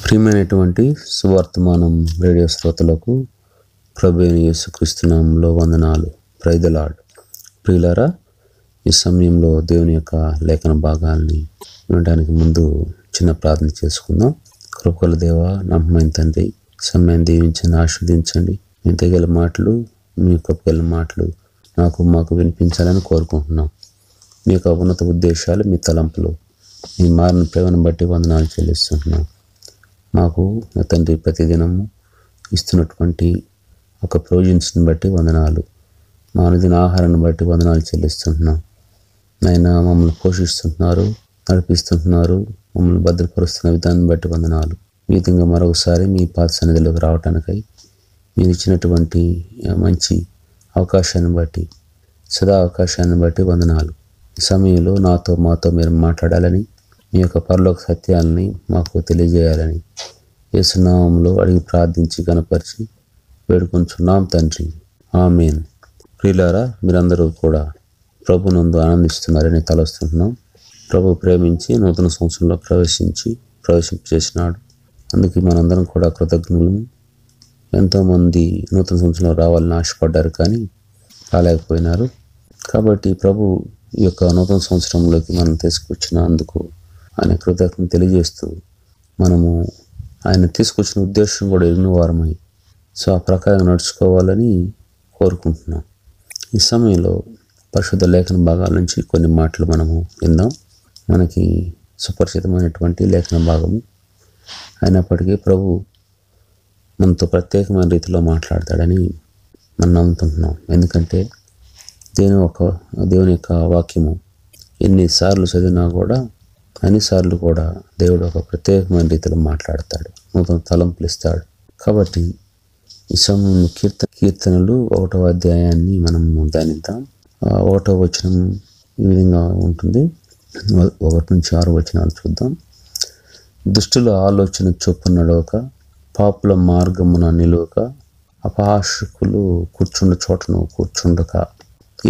ప్రియమైనటువంటి సువర్తమానం రేడియో శ్రోతలకు ప్రభువైన యేసుక్రీస్తు నామములో వందనాలు. Praise the lord. ప్రియులారా, ఈ సమయంలో దేవుని యొక్క లేఖన భాగాల్ని వినడానికి ముందు చిన్న ప్రార్థన చేసుకుందాం. కృపగల దేవ, నమ్మకమైన తండ్రి, సమయాన్ని దీవించండి, ఆశీర్వదించండి. మీ తగిన మాటలు, మీ కృపగల మాటలు మాకు వినిపించాలని కోరుకుంటున్నాం. మీ యొక్క ఉన్నత ఉద్దేశాలు, మీ తలంపులు, మీ మారిన ప్రేమను బట్టి వందనాలు చెల్లిస్తుంటున్నాం. మాకు తండ్రి ప్రతిదినము ఇస్తున్నటువంటి ఒక ప్రొవిజన్స్ని బట్టి వందనాలు, మా అనుదిన ఆహారాన్ని బట్టి వందనాలు చెల్లిస్తుంటున్నాం. నాయన, మమ్మల్ని పోషిస్తుంటున్నారు, నడిపిస్తుంటున్నారు, మమ్మల్ని భద్రపరుస్తున్న విధాన్ని బట్టి వందనాలు. ఈ విధంగా మరొకసారి మీ పాద సన్నిధిలోకి రావటానికై మీరు ఇచ్చినటువంటి మంచి అవకాశాన్ని బట్టి, సదా అవకాశాన్ని బట్టి వందనాలు. ఈ సమయంలో మాతో మీరు మాట్లాడాలని, మీ యొక్క పరలోక సత్యాలని మాకు తెలియజేయాలని యేసు నామములో అడిగి ప్రార్థించి గణపరిచి వేడుకొంచున్నాం తండ్రి, ఆమేన్. ప్రియులారా, మీరందరూ కూడా ప్రభునందు ఆనందిస్తున్నారని తలస్తున్నాం. ప్రభు ప్రేమించి నూతన సంవత్సరంలో ప్రవేశింపజేసినాడు. అందుకే మనందరం కూడా కృతజ్ఞులు. ఎంతోమంది నూతన సంవత్సరంలో రావాలని ఆశపడ్డారు, కానీ రాలేకపోయినారు. కాబట్టి ప్రభు ఈ యొక్క నూతన సంవత్సరంలోకి మనం తీసుకొచ్చినందుకు ఆయన కృతజ్ఞత తెలియజేస్తూ, మనము ఆయన తీసుకొచ్చిన ఉద్దేశం కూడా ఎన్నో వారమై ఆ ప్రకారం నడుచుకోవాలని కోరుకుంటున్నాం. ఈ సమయంలో పరిశుద్ధ లేఖన భాగాల నుంచి కొన్ని మాటలు మనము విందాం. మనకి సుపరిచితమైనటువంటి లేఖన భాగము అయినప్పటికీ ప్రభు మనతో ప్రత్యేకమైన రీతిలో మాట్లాడతాడని మనం నమ్ముతుంటున్నాం. ఎందుకంటే దేవుని యొక్క వాక్యము ఎన్నిసార్లు చదివినా కూడా అన్నిసార్లు కూడా దేవుడు ఒక ప్రత్యేకమైన రీతిలో మాట్లాడతాడు, నూతన తలంపులు ఇస్తాడు. కాబట్టి ఈ సమయం కీర్తనలు 1వ అధ్యాయాన్ని మనం ధ్యానిద్దాం. 1వ వచనం ఈ విధంగా ఉంటుంది. 1 నుంచి 6 వచనాలు చూద్దాం. దుష్టుల ఆలోచన చొప్పున నడవక, పాపుల మార్గమున నిలువక, అపహాసకులు కూర్చుండ చోటను కూర్చుండక,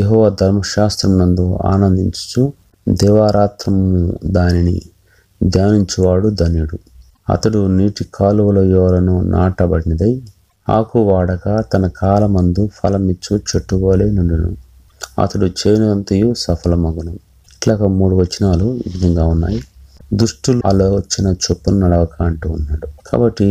యెహోవా ధర్మశాస్త్రం నందు ఆనందించుచు దేవారాత్రము దానిని ధ్యానించువాడు ధన్యుడు. అతడు నీటి కాలువల యోరను నాటబడినదై ఆకు వాడక తన కాలమందు ఫలమిచ్చు చెట్టువలె నుండును. అతడు చేయనంతయు సఫలమగును. ఇట్లాగా 3 వచనాలు ఈ విధంగా ఉన్నాయి. దుష్టులు ఆలోచన చొప్పున నడవక అంటూ ఉన్నాడు. కాబట్టి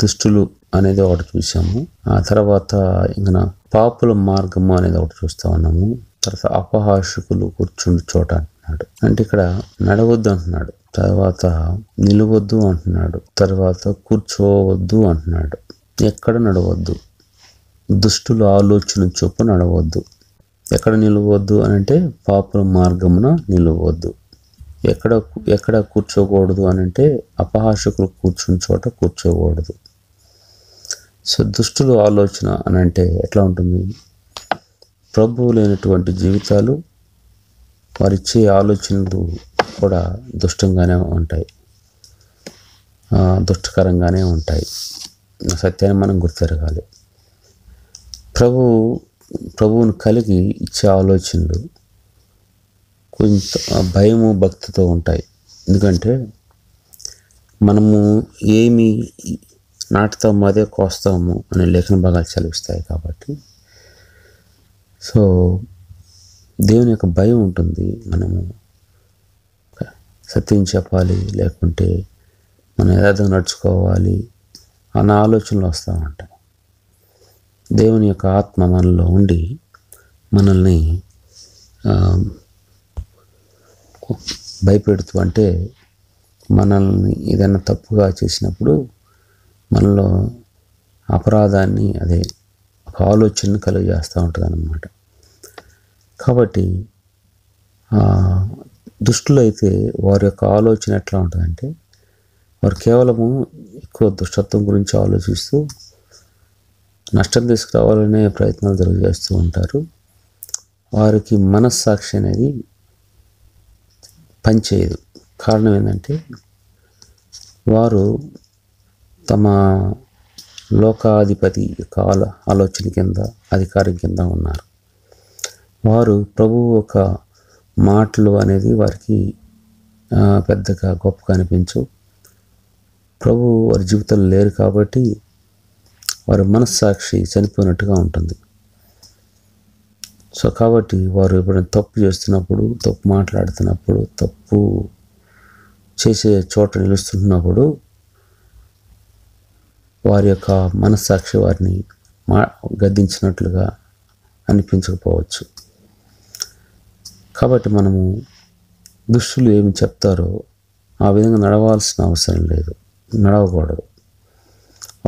దుష్టులు అనేది ఒకటి చూసాము. ఆ తర్వాత ఇంకా పాపుల మార్గము అనేది ఒకటి చూస్తూ ఉన్నాము. తర్వాత అపహాసకులు కూర్చుండు చోట అంటున్నాడు. అంటే ఇక్కడ నడవద్దు అంటున్నాడు, తర్వాత నిలవద్దు అంటున్నాడు, తర్వాత కూర్చోవద్దు అంటున్నాడు. ఎక్కడ నడవద్దు? దుష్టుల ఆలోచన చొప్పున నడవద్దు. ఎక్కడ నిలవద్దు అని అంటే పాపుల మార్గమున నిలవద్దు. ఎక్కడ కూర్చోకూడదు అని అంటే అపహాసకులు కూర్చుని చోట కూర్చోకూడదు. సో దుష్టుల ఆలోచన అని అంటే ఎట్లా ఉంటుంది? ప్రభువు లేనటువంటి జీవితాలు, వారిచ్చే ఆలోచనలు కూడా దుష్టంగానే ఉంటాయి, దుష్టకరంగానే ఉంటాయి. సత్యాన్ని మనం గుర్తెరగాలి. ప్రభువును కలిగి ఇచ్చే ఆలోచనలు కొంత భయము భక్తితో ఉంటాయి. ఎందుకంటే మనము ఏమి నాటుతాము అదే కోస్తాము అనే లేఖన భాగాలు చదివిస్తాయి. కాబట్టి సో దేవుని యొక్క భయం ఉంటుంది. మనము సత్యం చెప్పాలి, లేకుంటే మనం యథార్థంగా నడుచుకోవాలి అన్న ఆలోచనలు వస్తూ ఉంటాయి. దేవుని యొక్క ఆత్మ మనలో ఉండి మనల్ని భయపెడుతూ, అంటే మనల్ని ఏదైనా తప్పుగా చేసినప్పుడు మనలో అపరాధాన్ని, అదే ఒక ఆలోచనను కలుగజేస్తూ ఉంటుంది అన్నమాట. కాబట్టి దుష్టులు అయితే వారి యొక్క ఆలోచన ఎట్లా ఉంటుందంటే, వారు కేవలము ఎక్కువ దుష్టత్వం గురించి ఆలోచిస్తూ నష్టం తీసుకురావాలనే ప్రయత్నాలు జరుగుతూ ఉంటారు. వారికి మనస్సాక్షి అనేది పనిచేయదు. కారణం ఏంటంటే వారు తమ లోకాధిపతి యొక్క ఆలోచన కింద, అధికారం కింద ఉన్నారు. వారు ప్రభువు ఒక మాటలు అనేది వారికి పెద్దగా గొప్పగా అనిపించు. ప్రభు వారి జీవితంలో లేరు కాబట్టి వారి మనస్సాక్షి చనిపోయినట్టుగా ఉంటుంది. సో కాబట్టి వారు ఎప్పుడైనా తప్పు చేస్తున్నప్పుడు, తప్పు మాట్లాడుతున్నప్పుడు, తప్పు చేసే చోట నిలుస్తున్నప్పుడు వారి యొక్క మనస్సాక్షి వారిని గద్దించినట్లుగా అనిపించకపోవచ్చు. కాబట్టి మనము దుష్టులు ఏమి చెప్తారో ఆ విధంగా నడవాల్సిన అవసరం లేదు, నడవకూడదు.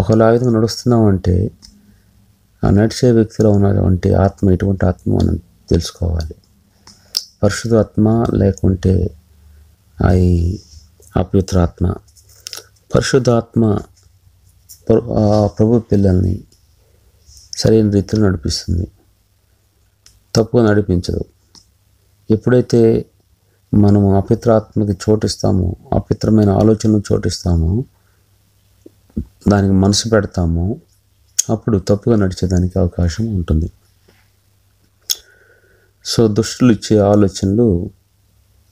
ఒకవేళ ఆ విధంగా నడుస్తున్నామంటే ఆ నడిచే వ్యక్తిలో ఉన్నటువంటి ఆత్మ ఎటువంటి ఆత్మ మనం తెలుసుకోవాలి. పరిశుద్ధ ఆత్మ లేకుంటే అది అపవిత్ర ఆత్మ. పరిశుద్ధ ఆత్మ ప్రభు పిల్లల్ని సరైన రీతిలో నడిపిస్తుంది, తప్పుగా నడిపించదు. ఎప్పుడైతే మనము అపవిత్ర ఆత్మకి చోటిస్తామో, అపవిత్రమైన ఆలోచనలు చోటిస్తామో, దానికి మనసు పెడతామో, అప్పుడు తప్పుగా నడిచేదానికి అవకాశం ఉంటుంది. సో దుష్టులు ఇచ్చే ఆలోచనలు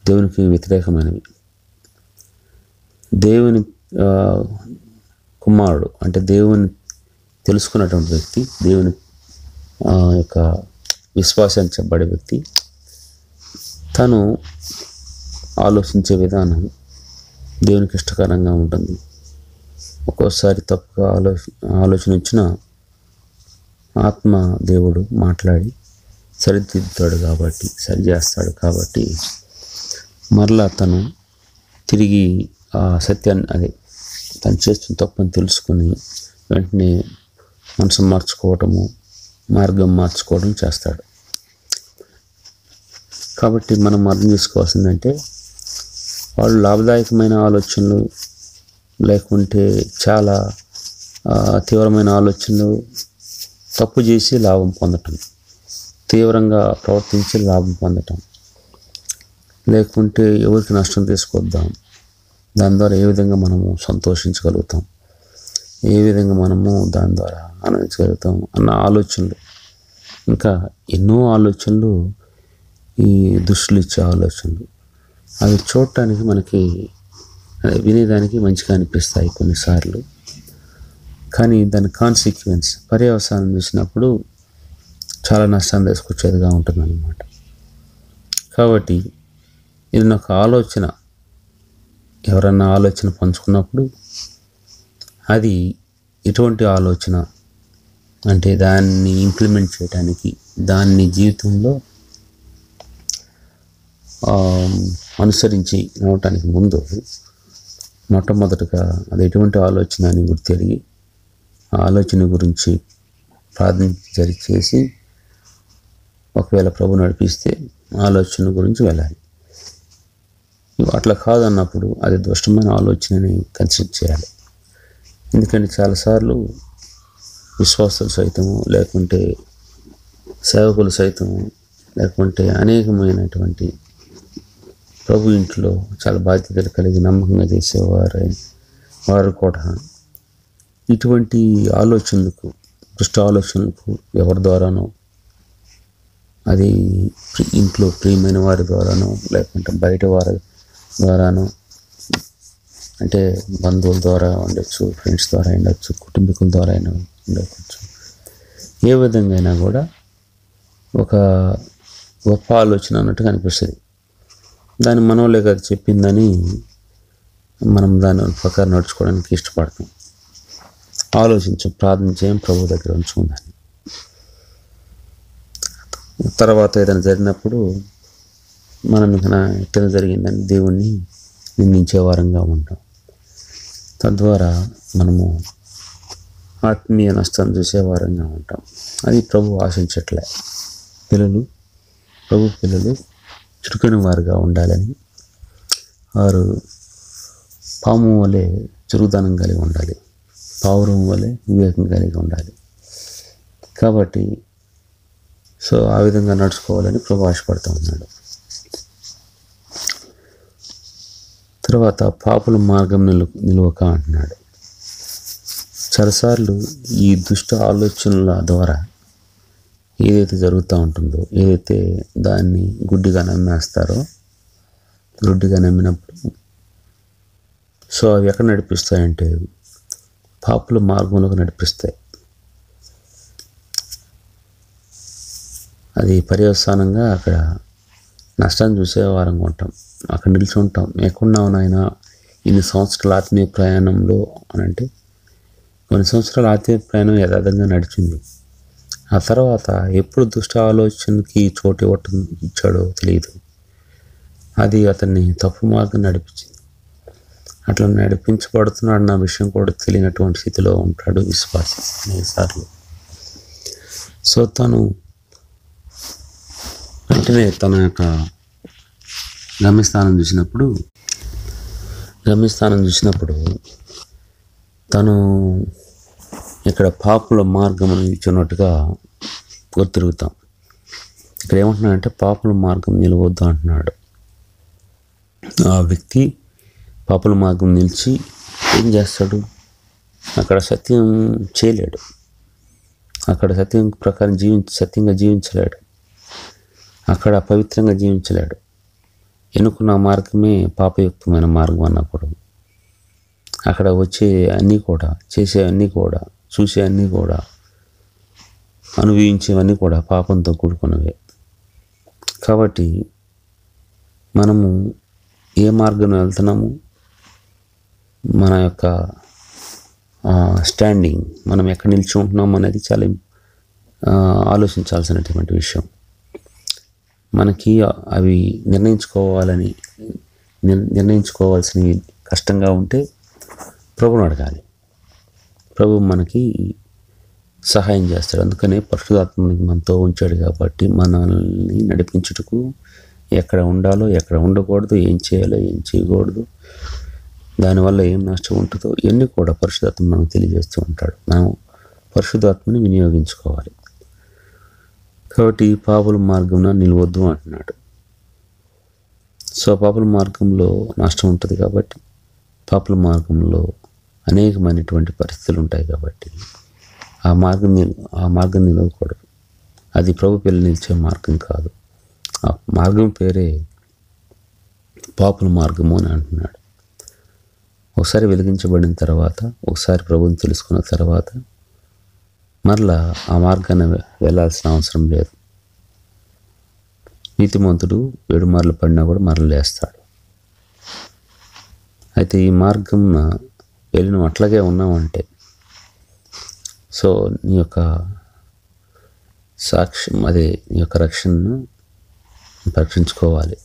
దేవునికి వ్యతిరేకమైనవి. దేవుని కుమారుడు అంటే దేవుని తెలుసుకున్నటువంటి వ్యక్తి, దేవుని యొక్క విశ్వాసించబడే వ్యక్తి తను ఆలోచించే విధానం దేవునికి ఇష్టకరంగా ఉంటుంది. ఒక్కోసారి తప్పుగా ఆలోచన వచ్చిన ఆత్మ దేవుడు మాట్లాడి సరిదిద్దుతాడు కాబట్టి, సరి చేస్తాడు కాబట్టి మరలా తను తిరిగి ఆ సత్యాన్ని, అదే తను చేస్తున్న తప్పని తెలుసుకుని వెంటనే మనసు మార్చుకోవటము, మార్గం మార్చుకోవడం చేస్తాడు. కాబట్టి మనం అర్థం చేసుకోవాల్సిందంటే వాళ్ళు లాభదాయకమైన ఆలోచనలు లేకుంటే చాలా తీవ్రమైన ఆలోచనలు, తప్పు చేసి లాభం పొందటం, తీవ్రంగా ప్రవర్తించి లాభం పొందటం, లేకుంటే ఎవరికి నష్టం తీసుకొద్దాం, దాని ద్వారా ఏ విధంగా మనము సంతోషించగలుగుతాం, ఏ విధంగా మనము దాని ద్వారా ఆనందించగలుగుతాం అన్న ఆలోచనలు, ఇంకా ఎన్నో ఆలోచనలు ఈ దుష్టులు ఇచ్చే ఆలోచనలు. అవి చూడటానికి మనకి వినేదానికి మంచిగా అనిపిస్తాయి కొన్నిసార్లు, కానీ దాని కాన్సిక్వెన్స్, పర్యవసానం చూసినప్పుడు చాలా నష్టాన్ని తీసుకొచ్చేదిగా ఉంటుంది అన్నమాట. కాబట్టి ఇది నాకు ఆలోచన, ఎవరన్నా ఆలోచన పంచుకున్నప్పుడు అది ఎటువంటి ఆలోచన అంటే దాన్ని ఇంప్లిమెంట్ చేయడానికి, దాన్ని జీవితంలో అనుసరించి నడవటానికి ముందు మొట్టమొదటిగా అది ఎటువంటి ఆలోచన అని గుర్తెరిగి ఆ ఆలోచన గురించి ప్రార్థన చేసి ఒకవేళ ప్రభు నడిపిస్తే ఆలోచన గురించి వెళ్ళాలి. అట్లా కాదన్నప్పుడు అది దుష్టమైన ఆలోచనని కన్సిడర్ చేయాలి. ఎందుకంటే చాలాసార్లు విశ్వాసులు సైతము, లేకుంటే సేవకులు సైతము, లేకుంటే అనేకమైనటువంటి ప్రభు ఇంట్లో చాలా బాధ్యతలు కలిగి నమ్మకంగా చేసేవారు కూడా ఇటువంటి ఆలోచనలకు, దుష్ట ఆలోచనలకు ఎవరి ద్వారానో, అది ఇంట్లో ప్రియమైన వారి ద్వారానో, లేకుంటే బయట వారి ద్వారానో, అంటే బంధువుల ద్వారా ఉండొచ్చు, ఫ్రెండ్స్ ద్వారా ఉండొచ్చు, కుటుంబీకుల ద్వారా అయినా ఉండవచ్చు, ఏ విధంగా అయినా కూడా ఒక గొప్ప ఆలోచన అన్నట్టుగా అనిపిస్తుంది. దాన్ని మనోళ్ళే కదా చెప్పిందని మనం దాని ప్రకారం నడుచుకోవడానికి ఇష్టపడతాం. ఆలోచించాం, ప్రార్థన చేయం, ప్రభు దగ్గర ఉంచుకుందాన్ని. తర్వాత ఏదైనా జరిగినప్పుడు మనం ఎట్లా జరిగిందని దేవుణ్ణి నిందించే వారంగా ఉంటాం. తద్వారా మనము ఆత్మీయ నష్టాన్ని చూసే వారంగా ఉంటాం. అది ప్రభు ఆశించట్లే. ప్రభు పిల్లలు చురుకైన వారుగా ఉండాలని, వారు పాము వలె చురుకుదనం కలిగి ఉండాలి, పావురం వలె వివేకం కలిగి ఉండాలి. కాబట్టి సో ఆ విధంగా నడుచుకోవాలని ప్రభు ఆశపడుతూ ఉన్నాడు. తర్వాత పాపుల మార్గం నిలువక అంటున్నాడు. చాలాసార్లు ఈ దుష్ట ఆలోచనల ద్వారా ఏదైతే జరుగుతూ ఉంటుందో, ఏదైతే దాన్ని గుడ్డిగా నమ్మేస్తారో, గుడ్డిగా నమ్మినప్పుడు సో అవి ఎక్కడ నడిపిస్తాయంటే పాపుల మార్గంలోకి నడిపిస్తాయి. అది పర్యవసానంగా అక్కడ నష్టాన్ని చూసే వారంగా ఉంటాం. అక్కడ నిలిచి ఉంటాం. ఎక్కడున్నావు నాయన ఇన్ని సంవత్సరాల ఆత్మీయ ప్రయాణంలో అని అంటే, కొన్ని సంవత్సరాల ఆత్మీయ ప్రయాణం యథార్థంగా నడిచింది. ఆ తర్వాత ఎప్పుడు దుష్ట ఆలోచనకి చోటు ఇచ్చాడో తెలియదు. అది అతన్ని తప్పు మార్గం నడిపించింది. అట్లా నడిపించబడుతున్నాడు నా విషయం కూడా తెలియనటువంటి స్థితిలో ఉంటాడు విశ్వాసి అనేసార్లు. సో తను వెంటనే తన యొక్క గమ్యస్థానం చూసినప్పుడు తను ఇక్కడ పాపుల మార్గం ఇచ్చినట్టుగా గుర్తిరుగుతాం. ఇక్కడ ఏమంటున్నాడంటే పాపుల మార్గం నిలవద్దు అంటున్నాడు. ఆ వ్యక్తి పాపుల మార్గం నిలిచి ఏం చేస్తాడు? అక్కడ సత్యం చేయలేడు. అక్కడ సత్యం ప్రకారం సత్యంగా జీవించలేడు. అక్కడ పవిత్రంగా జీవించలేడు. ఎన్నుకున్న మార్గమే పాపయుక్తమైన మార్గం అన్నప్పుడు అక్కడ వచ్చే అన్నీ కూడా, చేసే అన్నీ కూడా, చూసే అన్నీ కూడా, అనుభవించేవన్నీ కూడా పాపంతో కూడుకున్నవే. కాబట్టి మనము ఏ మార్గంలో వెళ్తున్నాము, మన యొక్క స్టాండింగ్, మనం ఎక్కడ నిలిచి ఉంటున్నాం అనేది చాలా ఆలోచించాల్సినటువంటి విషయం. మనకి అవి నిర్ణయించుకోవాల్సినవి కష్టంగా ఉంటే ప్రభువుని అడగాలి. ప్రభు మనకి సహాయం చేస్తాడు. అందుకనే పరిశుద్ధాత్మని మనతో ఉంచాడు కాబట్టి మనల్ని నడిపించుటకు ఎక్కడ ఉండాలో, ఎక్కడ ఉండకూడదు, ఏం చేయాలో, ఏం చేయకూడదు, దానివల్ల ఏం నష్టం ఉంటుందో ఇవన్నీ కూడా పరిశుద్ధాత్మ మనకు తెలియజేస్తూ ఉంటాడు. మనం పరిశుద్ధాత్మని వినియోగించుకోవాలి. కాబట్టి పాపుల మార్గంన నిలవద్దు అంటున్నాడు. సో పాపుల మార్గంలో నష్టం ఉంటుంది కాబట్టి, పాపుల మార్గంలో అనేకమైనటువంటి పరిస్థితులు ఉంటాయి కాబట్టి ఆ మార్గం నిలవకూడదు. అది ప్రభు పిల్లలు నిలిచే మార్గం కాదు. ఆ మార్గం పేరే పాపుల మార్గము అని అంటున్నాడు. ఒకసారి వెలిగించబడిన తర్వాత, ఒకసారి ప్రభుని తెలుసుకున్న తర్వాత మరలా ఆ మార్గాన్ని వెళ్ళాల్సిన అవసరం లేదు. నీతిమంతుడు 7 మార్లు పడినా కూడా మరల లేస్తాడు. అయితే ఈ మార్గం వెళ్ళిన అట్లాగే ఉన్నామంటే, సో నీ యొక్క సాక్ష్యం, అదే నీ యొక్క రక్షణను పరీక్షించుకోవాలి.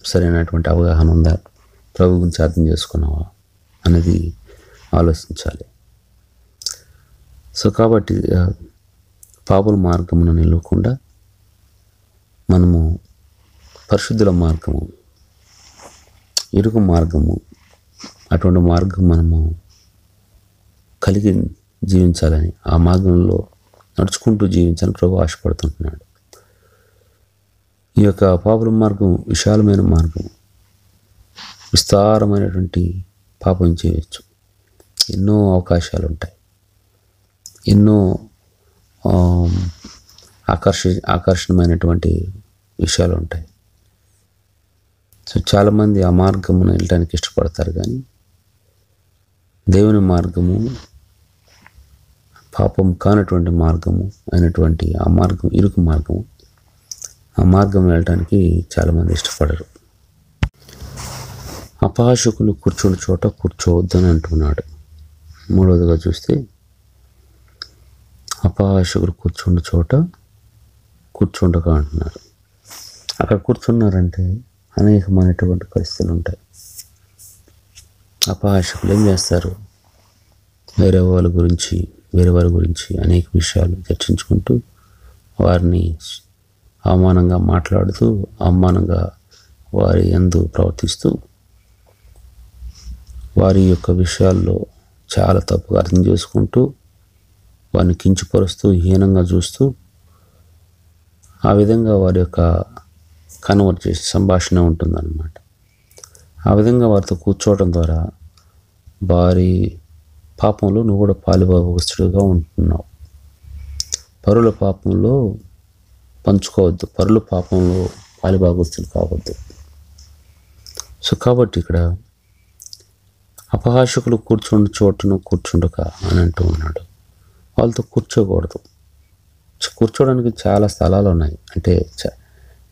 సరైనటువంటి అవగాహన ఉందా, ప్రభు గురించి అర్థం చేసుకున్నావా అనేది ఆలోచించాలి. సో కాబట్టి పాపుల మార్గమును నిలవకుండా మనము పరిశుద్ధుల మార్గము, ఇరుకు మార్గము, అటువంటి మార్గం మనము కలిగి జీవించాలని, ఆ మార్గంలో నడుచుకుంటూ జీవించాలని ప్రభు ఆశపడుతుంటున్నాడు. ఈ యొక్క పాపుల మార్గం విశాలమైన మార్గం, విస్తారమైనటువంటి పాపం చేయవచ్చు. ఎన్నో అవకాశాలు ఉంటాయి, ఎన్నో ఆకర్షణమైనటువంటి విషయాలు ఉంటాయి. సో చాలామంది ఆ మార్గమును వెళ్ళడానికి ఇష్టపడతారు, కానీ దేవుని మార్గము, పాపం కానటువంటి మార్గము అయినటువంటి ఆ మార్గం, ఇరుకు మార్గము, ఆ మార్గం వెళ్ళటానికి చాలామంది ఇష్టపడరు. అపహాసకులు కూర్చున్న చోట కూర్చోవద్దని అంటున్నాడు. మూడవదిగా చూస్తే అపహాసకులు కూర్చున్న చోట కూర్చుండగా అంటున్నారు. అక్కడ కూర్చున్నారంటే అనేకమైనటువంటి పరిస్థితులు ఉంటాయి. అపహాసకులు ఏం చేస్తారు? వేరే వారి గురించి అనేక విషయాలు చర్చించుకుంటూ, వారిని అవమానంగా మాట్లాడుతూ, అవమానంగా వారి యందు ప్రవర్తిస్తూ, వారి యొక్క విషయాల్లో చాలా తప్పుగా అర్థం చేసుకుంటూ, వారిని కించపరుస్తూ, హీనంగా చూస్తూ, ఆ విధంగా వారి యొక్క కన్వర్జేషన్, సంభాషణ ఉంటుందన్నమాట. ఆ విధంగా వారితో కూర్చోవడం ద్వారా వారి పాపంలో నువ్వు కూడా పాలుభాగస్తుడిగా ఉంటున్నావు. పరుల పాపంలో పంచుకోవద్దు, పరుల పాపంలో పాలుభాగస్తులు కావద్దు. సో కాబట్టి ఇక్కడ అపహాసకులు కూర్చుండు చోటును కూర్చుండుక అని అంటూ ఉన్నాడు. వాళ్ళతో కూర్చోకూడదు. కూర్చోడానికి చాలా స్థలాలు ఉన్నాయి. అంటే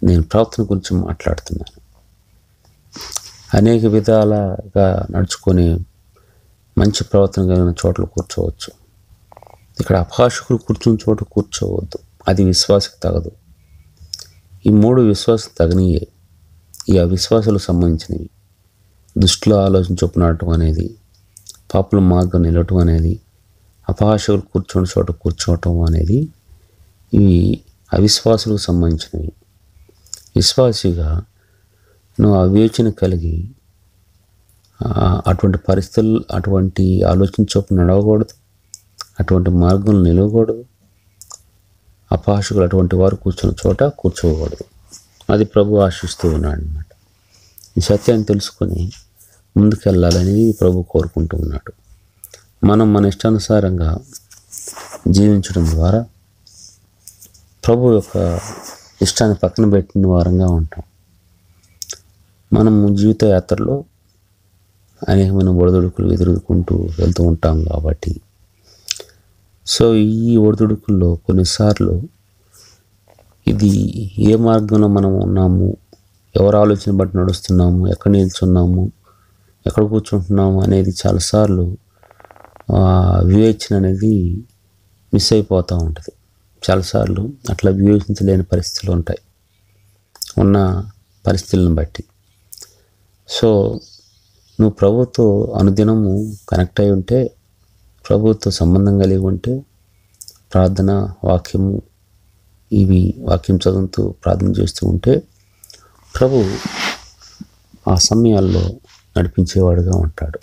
నేను ప్రవర్తన గురించి మాట్లాడుతున్నాను. అనేక విధాలుగా నడుచుకొని మంచి ప్రవర్తన కలిగిన చోట్ల కూర్చోవచ్చు. ఇక్కడ అపహాసకులు కూర్చున్న చోట కూర్చోవద్దు. అది విశ్వాసకు తగదు. ఈ 3 విశ్వాసం తగనియే. ఈ అవిశ్వాసాలకు సంబంధించినవి. దుష్టుల ఆలోచన చొప్పున నడటం అనేది, పాపుల మార్గం నిలవటం అనేది, అపహాసకులు కూర్చున్న చోట కూర్చోవటం అనేది ఇవి అవిశ్వాసులకు సంబంధించినవి. విశ్వాసిగా నువ్వు అవివేచన కలిగి అటువంటి పరిస్థితులు, అటువంటి ఆలోచన చొప్పున నడవకూడదు, అటువంటి మార్గం నిలవకూడదు. అపహాసకులు అటువంటి వారు కూర్చున్న చోట కూర్చోకూడదు. అది ప్రభు ఆశిస్తూ ఉన్నాడు అన్నమాట. ఈ సత్యాన్ని తెలుసుకొని ముందుకెళ్ళాలని ప్రభు కోరుకుంటూ ఉన్నాడు. మనం మన ఇష్టానుసారంగా జీవించడం ద్వారా ప్రభు యొక్క ఇష్టాన్ని పక్కన పెట్టిన వారంగా ఉంటాం. మనం జీవిత యాత్రలో అనేకమైన ఒడిదుడుకులు ఎదుర్కొంటూ వెళ్తూ ఉంటాం కాబట్టి, సో ఈ ఒడిదుడుకుల్లో కొన్నిసార్లు ఇది ఏ మార్గంలో మనం ఉన్నాము, ఎవరు ఆలోచన బట్టి నడుస్తున్నాము, ఎక్కడ నిల్చున్నాము, ఎక్కడ కూర్చుంటున్నాము అనేది చాలాసార్లు వివేచన అనేది మిస్ అయిపోతూ ఉంటుంది. చాలాసార్లు అట్లా వివేచించలేని పరిస్థితులు ఉంటాయి ఉన్న పరిస్థితులను బట్టి. సో నువ్వు ప్రభుతో అనుదినము కనెక్ట్ అయి ఉంటే, ప్రభుతో సంబంధం కలిగి ఉంటే, ప్రార్థన, వాక్యము, వాక్యం చదువుతూ ప్రార్థన చేస్తూ ఉంటే ప్రభు ఆ సమయాల్లో నడిపించేవాడుగా ఉంటాడు.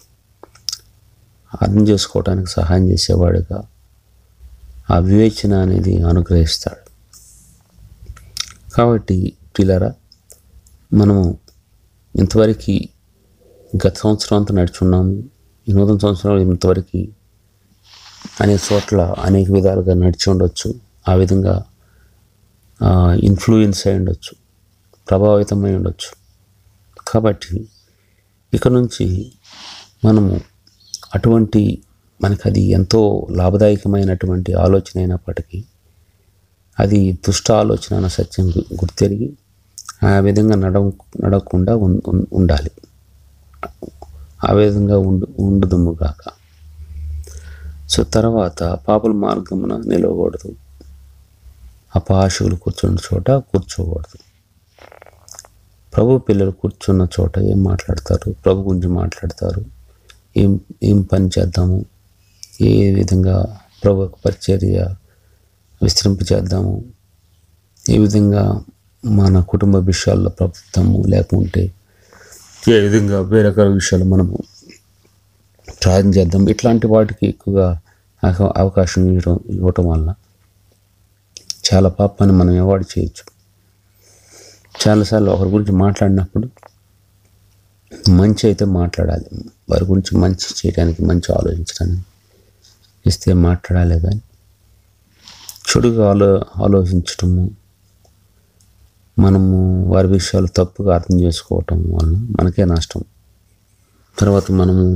అర్థం చేసుకోవడానికి సహాయం చేసేవాడుగా ఆ వివేచన అనేది అనుగ్రహిస్తాడు. కాబట్టి ప్రియులారా, మనము ఇంతవరకు గత సంవత్సరం అంతా నడుచున్నాము. ఈ నూతన సంవత్సరంలో ఇంతవరకు అనేక చోట్ల అనేక విధాలుగా నడిచి ఉండొచ్చు. ఆ విధంగా ఇన్ఫ్లుయెన్స్ అయి ఉండొచ్చు, ప్రభావితమై ఉండొచ్చు. కాబట్టి ఇక నుంచి మనము అటువంటి మనకు అది ఎంతో లాభదాయకమైనటువంటి ఆలోచన అయినప్పటికీ అది దుష్ట ఆలోచన అన్న సత్యం గుర్తెరిగి ఆ విధంగా నడవకుండా ఉండాలి. ఆ విధంగా ఉండదుముగాక. సో తర్వాత పాపుల మార్గమున నిలవకూడదు, అపహాసకులు కూర్చున్న చోట కూర్చోకూడదు. ప్రభు పిల్లలు కూర్చున్న చోట ఏం మాట్లాడతారు, ప్రభు గురించి మాట్లాడతారు, ఏం పని చేద్దాము, ఏ విధంగా ప్రభు పరిచర్య విస్తరింపచేద్దాము, ఏ విధంగా మన కుటుంబ విషయాల్లో ప్రభుత్వము, లేకుంటే ఏ విధంగా వేరే రకాల విషయాలు మనము ప్రార్థన చేద్దాం, ఇట్లాంటి వాటికి ఎక్కువగా అవకాశం ఇవ్వటం వల్ల చాలా పాపాన్ని మనం అవాయిడ్ చేయొచ్చు. చాలాసార్లు ఒకరి గురించి మాట్లాడినప్పుడు మంచి అయితే మాట్లాడాలి, వారి గురించి మంచి చేయడానికి, మంచి ఆలోచించడానికి ఇస్తే మాట్లాడాలి. కానీ చెడుగా ఆలోచించటము, మనము వారి విషయాలు తప్పుగా అర్థం చేసుకోవటం వల్ల మనకే నష్టం. తర్వాత మనము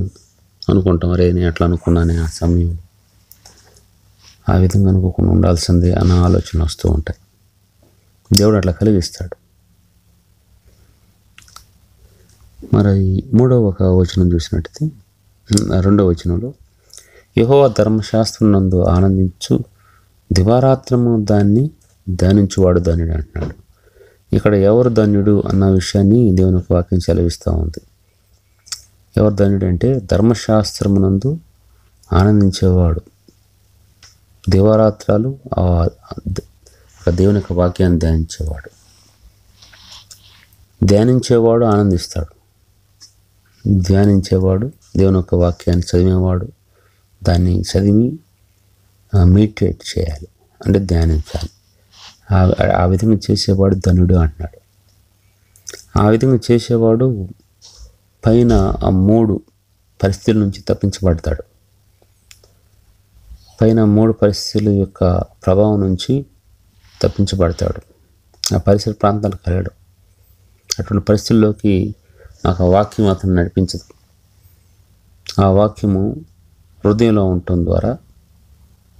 అనుకుంటాం, అరే నేను అట్లా అనుకున్నానే ఆ సమయం, ఆ విధంగా అనుకోకుండా ఉండాల్సిందే అన్న ఆలోచనలు వస్తూ ఉంటాయి. దేవుడు అట్లా కలిగిస్తాడు. మరి 3వ వచనం చూసినట్టయితే, 2వ వచనంలో యెహోవా ధర్మశాస్త్రం నందు ఆనందించు, దివారాత్రము దాన్ని ధ్యానించువాడు ధన్యుడు అంటున్నాడు. ఇక్కడ ఎవరు ధన్యుడు అన్న విషయాన్ని దేవుని వాక్యం సెలవిస్తూ ఉంది. ఎవరు ధన్యుడు అంటే ధర్మశాస్త్రమునందు ఆనందించేవాడు, దివారాత్రాలు దేవుని యొక్క వాక్యాన్ని ధ్యానించేవాడు ఆనందిస్తాడు. ధ్యానించేవాడు, దేవుని యొక్క వాక్యాన్ని చదివేవాడు, దాన్ని చదివి మెడిటేట్ చేయాలి, అంటే ధ్యానించాలి. ఆ విధంగా చేసేవాడు ధనుడు అంటున్నాడు. ఆ విధంగా చేసేవాడు పైన ఆ 3 పరిస్థితుల నుంచి తప్పించబడతాడు. పైన 3 పరిస్థితుల యొక్క ప్రభావం నుంచి తప్పించబడతాడు. ఆ పరిసర ప్రాంతాలకు వెళ్ళడం, అటువంటి పరిస్థితుల్లోకి నాకు ఆ వాక్యం అతను నడిపించదు. ఆ వాక్యము హృదయంలో ఉండటం ద్వారా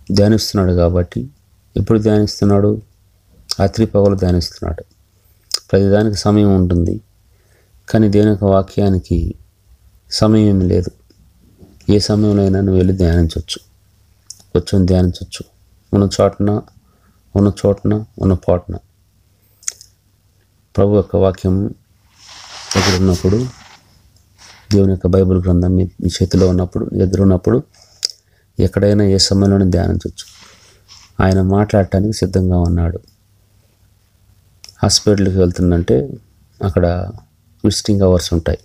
ధ్యానిస్తున్నాడు. కాబట్టి ఎప్పుడు ధ్యానిస్తున్నాడు? రాత్రి పగలు ధ్యానిస్తున్నాడు. ప్రతిదానికి సమయం ఉంటుంది, కానీ దేవుని యొక్క వాక్యానికి సమయం ఏమి లేదు. ఏ సమయంలో అయినా నువ్వు వెళ్ళి ధ్యానించవచ్చు, కూర్చొని ధ్యానించవచ్చు. ఉన్న చోటన ఉన్న పాటన ప్రభు యొక్క వాక్యం దగ్గర ఉన్నప్పుడు, దేవుని యొక్క బైబిల్ గ్రంథం మీ చేతిలో ఉన్నప్పుడు, ఎదురు ఉన్నప్పుడు ఎక్కడైనా ఏ సమయంలోనే ధ్యానించవచ్చు. ఆయన మాట్లాడటానికి సిద్ధంగా ఉన్నాడు. హాస్పిటల్కి వెళ్తుందంటే అక్కడ విజిటింగ్ అవర్స్ ఉంటాయి.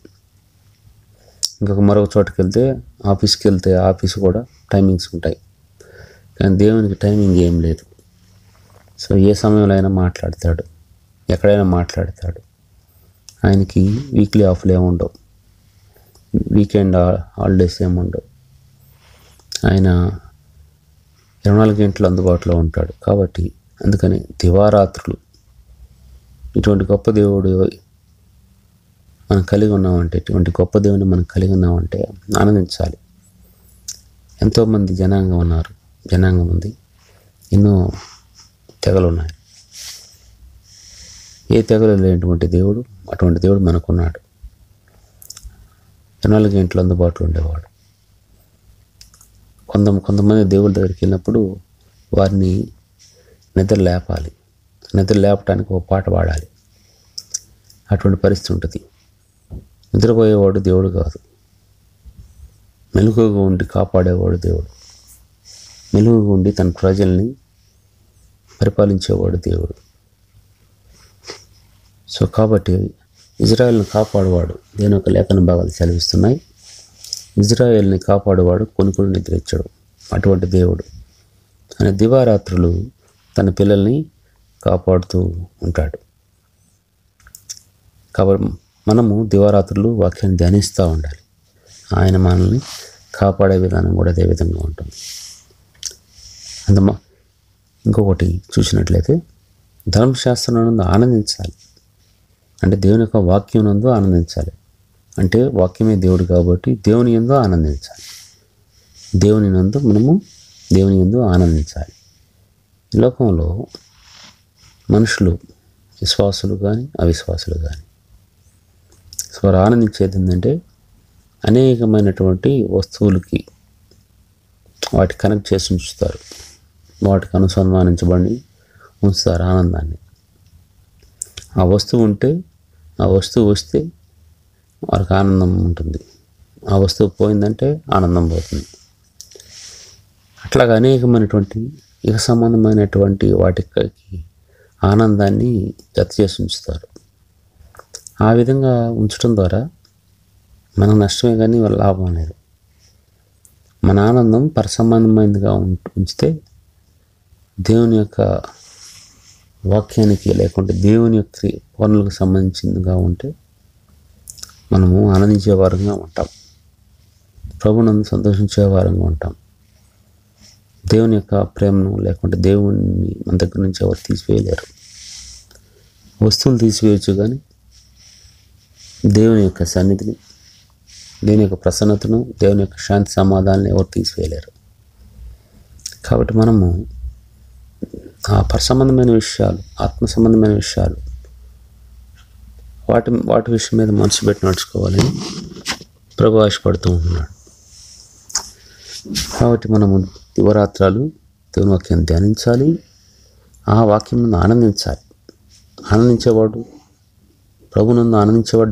మరొక చోటుకి వెళ్తే, ఆఫీస్కి వెళ్తే ఆఫీస్ కూడా టైమింగ్స్ ఉంటాయి. కానీ దేవునికి టైమింగ్ ఏం లేదు. సో ఏ సమయంలో అయినా మాట్లాడతాడు, ఎక్కడైనా మాట్లాడతాడు. ఆయనకి వీక్లీ ఆఫ్లు ఏముండవు, వీకెండ్ హాలిడేస్ ఏముండవు. ఆయన 24 గంటలు అందుబాటులో ఉంటాడు. కాబట్టి అందుకని దివారాత్రులు ఇటువంటి గొప్ప దేవుడు మనం కలిగి ఉన్నామంటే, ఇటువంటి గొప్ప దేవుని మనం కలిగి ఉన్నామంటే ఆనందించాలి. ఎంతోమంది జనాంగం ఉంది, ఎన్నో తెగలు ఉన్నాయి. ఏ తెగలు లేనటువంటి దేవుడు, అటువంటి దేవుడు మనకున్నాడు. 24 గంటలు అందుబాటులో ఉండేవాడు. కొంతమంది దేవుడి దగ్గరికి వెళ్ళినప్పుడు వారిని నిద్ర లేపటానికి ఒక పాట పాడాలి. అటువంటి పరిస్థితి ఉంటుంది. నిద్రపోయేవాడు దేవుడు కాదు, మెలకువగా ఉండి కాపాడేవాడు దేవుడు. మెలకువగా ఉండి తన ప్రజల్ని పరిపాలించేవాడు దేవుడు. సో కాబట్టి ఇజ్రాయెల్ని కాపాడువాడు. దేని యొక్క లేఖన భాగాలు సెలవిస్తున్నాయి. ఇజ్రాయెల్ని కాపాడువాడు కొనుక్కుని నిద్రించడు. అటువంటి దేవుడు ఆయన దివారాత్రులు తన పిల్లల్ని కాపాడుతూ ఉంటాడు. కాబట్టి మనము దివారాత్రులు వాక్యాన్ని ధ్యానిస్తూ ఉండాలి. ఆయన మనల్ని కాపాడే విధానం కూడా అదే విధంగా ఉంటుంది. ఇంకొకటి చూసినట్లయితే ధర్మశాస్త్రం ఆనందించాలి. అంటే దేవుని యొక్క వాక్యం నందు ఆనందించాలి. అంటే వాక్యమే దేవుడు కాబట్టి దేవుని యందు ఆనందించాలి. దేవుని యందు ఆనందించాలి. ఈ లోకంలో మనుషులు విశ్వాసులు కానీ అవిశ్వాసులు కానీ వారు ఆనందించేది ఏంటంటే అనేకమైనటువంటి వస్తువులకి వాటి కనెక్ట్ చేసి ఉంచుతారు, వాటికి అనుసంధానించబడి ఉంచుతారు ఆనందాన్ని. ఆ వస్తువు ఉంటే, ఆ వస్తువు వస్తే వారికి ఆనందం ఉంటుంది. ఆ వస్తువు పోయిందంటే ఆనందం పోతుంది. అట్లాగా అనేకమైనటువంటి ఇహ సంబంధమైనటువంటి వాటికి ఆనందాన్ని జత చేసి ఉంచుతారు. ఆ విధంగా ఉంచడం ద్వారా మనకు నష్టమే కానీ లాభం లేదు. మన ఆనందం పరసంబంధమైనదిగా ఉంచితే, దేవుని యొక్క వాక్యానికి లేకుంటే దేవుని యొక్క పనులకు సంబంధించిందిగా ఉంటే మనము ఆనందించే వారంగా ఉంటాం, ప్రభునందు సంతోషించే వారంగా ఉంటాం. దేవుని యొక్క ప్రేమను లేకుంటే దేవుని మన దగ్గర నుంచి ఎవరు తీసివేయలేరు. వస్తువులు తీసివేయచ్చు, కానీ దేవుని యొక్క సన్నిధిని, దేవుని యొక్క ప్రసన్నతను, దేవుని యొక్క శాంతి సమాధానాన్ని ఎవరు తీసివేయలేరు. కాబట్టి మనము ఆ పరసంబంధమైన విషయాలు, ఆత్మ సంబంధమైన విషయాలు, వాటి విషయం మీద మనసు పెట్టి నడుచుకోవాలని ప్రభు ఆశపడుతూ ఉంటున్నాడు. కాబట్టి మనము దివరాత్రాలు దేవుని వాక్యాన్ని ధ్యానించాలి. ఆ వాక్యం నందు ఆనందించాలి. ఆనందించేవాడు ప్రభునందు ఆనందించేవాడు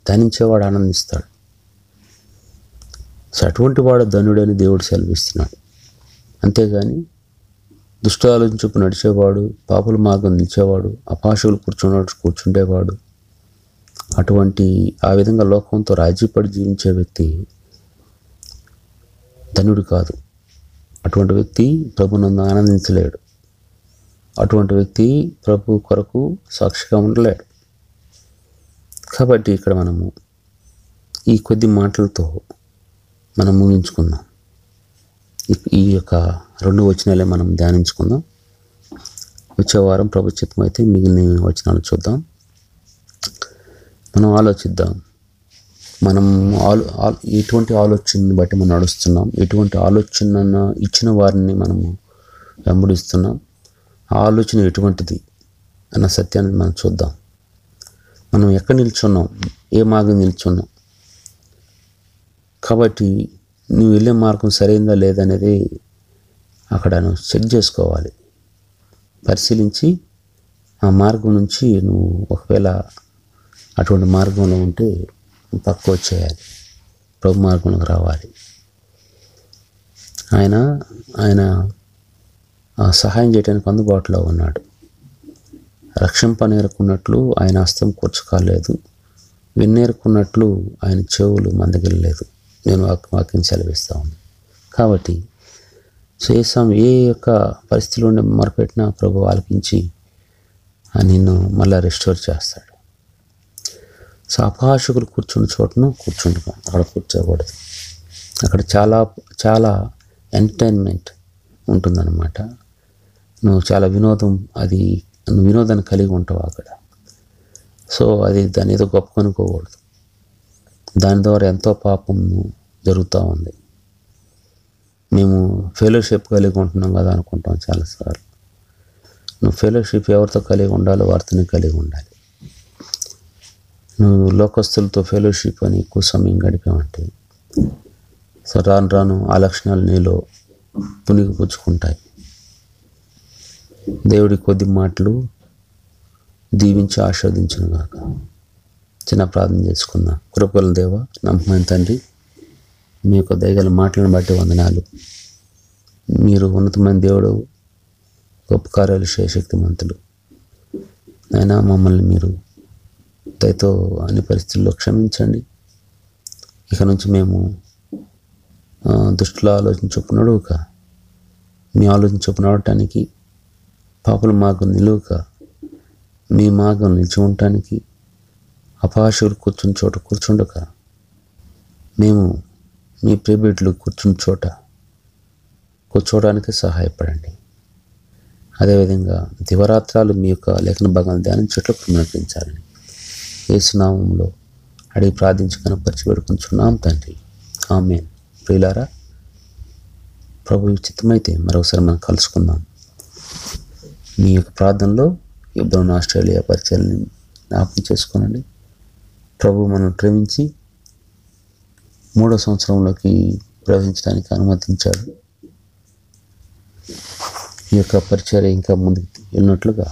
ధ్యానించేవాడు ఆనందిస్తాడు. సో అటువంటి వాడు ధన్యుడని దేవుడు సెలవిస్తున్నాడు. అంతేగాని దుష్టాలను చొప్పు నడిచేవాడు, పాపుల మార్గం నిలిచేవాడు, అపాశువులు కూర్చుండేవాడు, ఆ విధంగా లోకంతో రాజీపడి జీవించే వ్యక్తి ధన్యుడు కాదు. అటువంటి వ్యక్తి ప్రభునందు ఆనందించలేడు. అటువంటి వ్యక్తి ప్రభు కొరకు సాక్షిగా ఉండలేడు. కాబట్టి ఇక్కడ మనము ఈ కొద్ది మాటలతో మనం ముగించుకుందాం. ఈ యొక్క 2 వచనాలే మనం ధ్యానించుకుందాం. వచ్చే వారం ప్రభు చిత్తం అయితే మిగిలిన వచనాలు చూద్దాం. మనం ఆలోచిద్దాం. మనం ఎటువంటి ఆలోచనని బట్టి మనం నడుస్తున్నాం, ఎటువంటి ఆలోచన ఇచ్చిన వారిని మనము వెంబడిస్తున్నాం, ఆ ఆలోచన ఎటువంటిది అన్న సత్యాన్ని మనం చూద్దాం. మనం ఎక్కడ నిల్చున్నాం, ఏ మార్గం నిల్చున్నాం. కాబట్టి నువ్వు వెళ్ళే మార్గం సరైందా లేదనేది అక్కడ నువ్వు చెక్ చేసుకోవాలి. పరిశీలించి ఆ మార్గం నుంచి నువ్వు ఒకవేళ అటువంటి మార్గంలో ఉంటే పక్క వచ్చేయాలి, ప్రభు మార్గంలోకి రావాలి. ఆయన సహాయం చేయడానికి అందుబాటులో ఉన్నాడు. రక్షింపనేరుకున్నట్లు ఆయన హస్తం కూర్చుకోలేదు, విన్నేరుకున్నట్లు ఆయన చెవులు మందగిల్లలేదు. నేను వాక్యం సెలవిస్తా ఉన్నాను. కాబట్టి ఏ యొక్క పరిస్థితిలో ఉండి మొరపెట్టినా ప్రభు ఆలకించి నిన్ను మళ్ళీ రెస్టోర్ చేస్తాడు. సో అపహాసకులు కూర్చున్న చోటను కూర్చుంటుగా, అక్కడ కూర్చోకూడదు. అక్కడ చాలా చాలా ఎంటర్టైన్మెంట్ ఉంటుందన్నమాట. నువ్వు చాలా నువ్వు వినోదాన్ని కలిగి ఉంటావు అక్కడ. సో దాని ఏదో గొప్ప అనుకోకూడదు. దాని ద్వారా ఎంతో పాపం జరుగుతూ ఉంది. మేము ఫెలోషిప్ కలిగి ఉంటున్నాం కదా అనుకుంటాం చాలాసార్లు. నువ్వు ఫెలోషిప్ ఎవరితో కలిగి ఉండాలో వారితోనే కలిగి ఉండాలి. నువ్వు లోకస్తులతో ఫెలోషిప్ అని ఎక్కువ సమయం గడిపావంటే సో రాను రాను ఆ లక్షణాలు నీలో పుణిగిపుచ్చుకుంటాయి. దేవుడి కొద్ది మాటలు దీవించి ఆస్వాదించును గాక. చిన్న ప్రార్థన చేసుకుందాం. కృపగల దేవ, నమ్మకమైన తండ్రి, మీ యొక్క దయగల మాటలను బట్టి వందనాలు. మీరు ఉన్నతమైన దేవుడు, గొప్ప కార్యాలు శక్తిమంతులు. అయినా మమ్మల్ని మీరు దయతో అన్ని పరిస్థితుల్లో క్షమించండి. ఇక నుంచి మేము దుష్టుల ఆలోచన చొప్పున నడువక, మీ ఆలోచన చొప్పున నడవటానికి, పాపుల మార్గం నిలువక మీ మార్గం నిలిచి ఉండటానికి, అపహాసకులు కూర్చున్న చోట కూర్చుండక మేము మీ ప్రియబిడ్డలు కూర్చోవడానికి సహాయపడండి. అదేవిధంగా దివరాత్రాలు మీ యొక్క లేఖన భాగాన్ని ధ్యానించట్లు పునరుద్ధరించాలని యేసు నామములో అడిగి ప్రార్థించి కనపరిచి వేడుకుంటున్నాం తండ్రి. ఆమేన్. ప్రియులారా, ప్రభు చిత్తమైతే మరొకసారి మనం కలుసుకుందాం. మీ యొక్క ప్రార్థనలో హెబ్రోన్ ఆస్ట్రేలియా పరిచయాన్ని జ్ఞాపకం చేసుకోనండి. ప్రభు మనం ప్రేమించి 3వ సంవత్సరంలోకి ప్రవేశించడానికి అనుమతించాడు. ఈ యొక్క పరిచర్య ఇంకా ముందుకు వెళ్ళినట్లుగా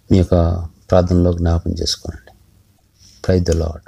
మీ యొక్క ప్రార్థనలో జ్ఞాపకం చేసుకోనండి. Praise the lord.